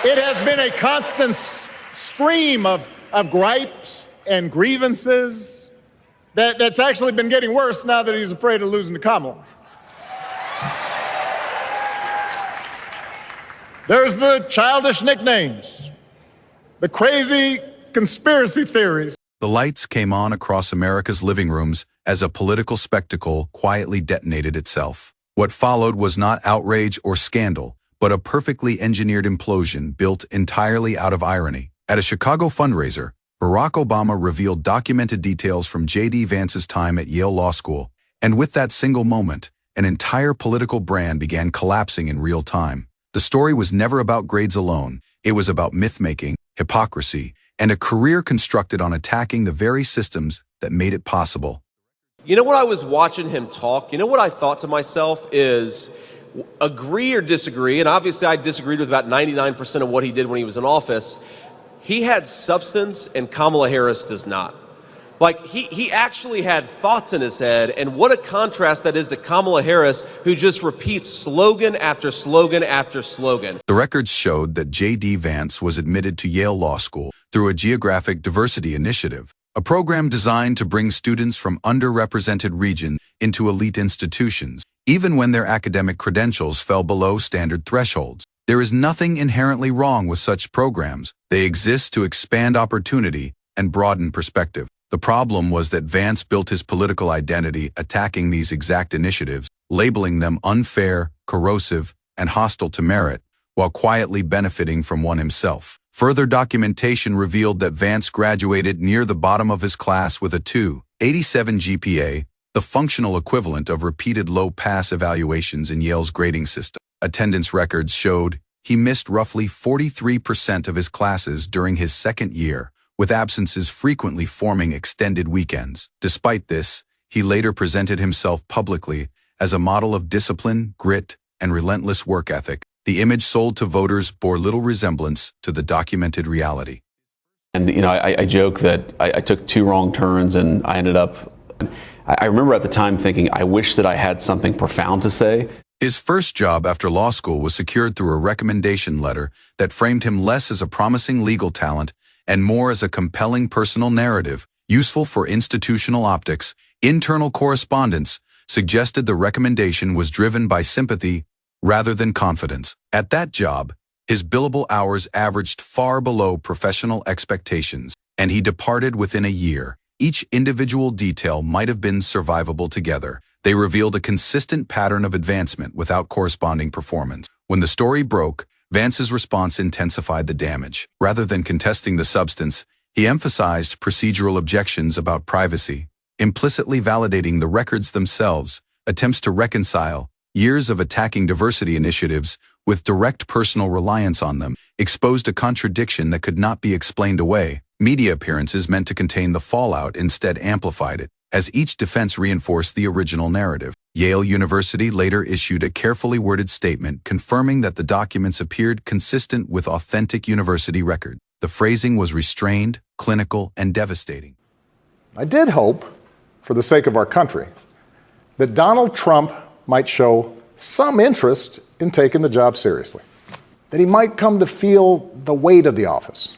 It has been a constant stream of gripes and grievances that's actually been getting worse now that he's afraid of losing to Kamala. There's the childish nicknames, the crazy conspiracy theories. The lights came on across America's living rooms as a political spectacle quietly detonated itself. What followed was not outrage or scandal, but a perfectly engineered implosion built entirely out of irony. At a Chicago fundraiser, Barack Obama revealed documented details from JD Vance's time at Yale Law School, and with that single moment, an entire political brand began collapsing in real time. The story was never about grades alone. It was about myth-making, hypocrisy, and a career constructed on attacking the very systems that made it possible. You know, when I was watching him talk, you know what I thought to myself is, agree or disagree, and obviously I disagreed with about 99% of what he did when he was in office. He had substance and Kamala Harris does not. Like, he actually had thoughts in his head, and what a contrast that is to Kamala Harris, who just repeats slogan after slogan after slogan. The records showed that JD Vance was admitted to Yale Law School through a geographic diversity initiative, a program designed to bring students from underrepresented regions into elite institutions, even when their academic credentials fell below standard thresholds. There is nothing inherently wrong with such programs. They exist to expand opportunity and broaden perspective. The problem was that Vance built his political identity attacking these exact initiatives, labeling them unfair, corrosive, and hostile to merit, while quietly benefiting from one himself. Further documentation revealed that Vance graduated near the bottom of his class with a 2.87 GPA, the functional equivalent of repeated low-pass evaluations in Yale's grading system. Attendance records showed he missed roughly 43% of his classes during his second year, with absences frequently forming extended weekends. Despite this, he later presented himself publicly as a model of discipline, grit, and relentless work ethic. The image sold to voters bore little resemblance to the documented reality. And, you know, I joke that I took 2 wrong turns and I ended up, I remember at the time thinking, I wish that I had something profound to say. His first job after law school was secured through a recommendation letter that framed him less as a promising legal talent and more as a compelling personal narrative, useful for institutional optics. Internal correspondence suggested the recommendation was driven by sympathy rather than confidence. At that job, his billable hours averaged far below professional expectations, and he departed within a year. Each individual detail might have been survivable together. They revealed a consistent pattern of advancement without corresponding performance. When the story broke, Vance's response intensified the damage. Rather than contesting the substance, he emphasized procedural objections about privacy, implicitly validating the records themselves. Attempts to reconcile years of attacking diversity initiatives with direct personal reliance on them exposed a contradiction that could not be explained away. Media appearances meant to contain the fallout instead amplified it, as each defense reinforced the original narrative. Yale University later issued a carefully worded statement confirming that the documents appeared consistent with authentic university records. The phrasing was restrained, clinical, and devastating. I did hope, for the sake of our country, that Donald Trump might show some interest in taking the job seriously, that he might come to feel the weight of the office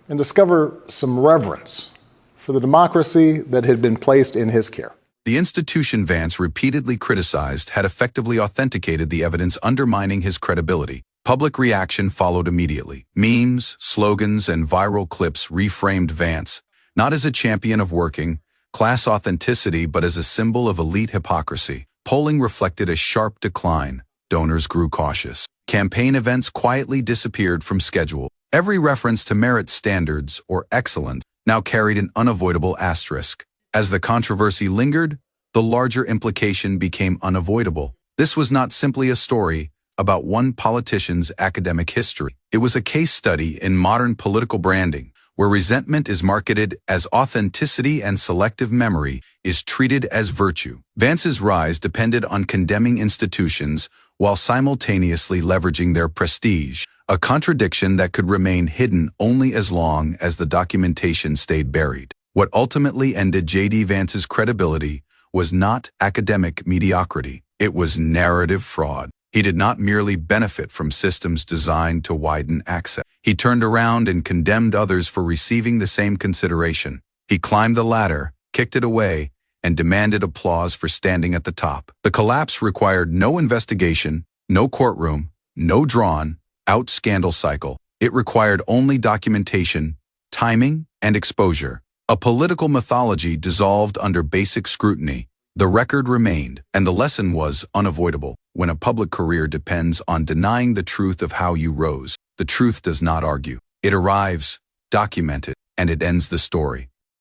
and discover some reverence for the democracy that had been placed in his care. The institution Vance repeatedly criticized had effectively authenticated the evidence undermining his credibility. Public reaction followed immediately. Memes, slogans, and viral clips reframed Vance, not as a champion of working class authenticity, but as a symbol of elite hypocrisy. Polling reflected a sharp decline. Donors grew cautious. Campaign events quietly disappeared from schedule. Every reference to merit standards or excellence now carried an unavoidable asterisk. As the controversy lingered, the larger implication became unavoidable. This was not simply a story about one politician's academic history. It was a case study in modern political branding, where resentment is marketed as authenticity and selective memory is treated as virtue. Vance's rise depended on condemning institutions while simultaneously leveraging their prestige, a contradiction that could remain hidden only as long as the documentation stayed buried. What ultimately ended JD Vance's credibility was not academic mediocrity. It was narrative fraud. He did not merely benefit from systems designed to widen access. He turned around and condemned others for receiving the same consideration. He climbed the ladder, kicked it away, and demanded applause for standing at the top. The collapse required no investigation, no courtroom, no drawn-out scandal cycle. It required only documentation, timing, and exposure. A political mythology dissolved under basic scrutiny. The record remained, and the lesson was unavoidable. When a public career depends on denying the truth of how you rose, the truth does not argue. It arrives, documented, and it ends the story.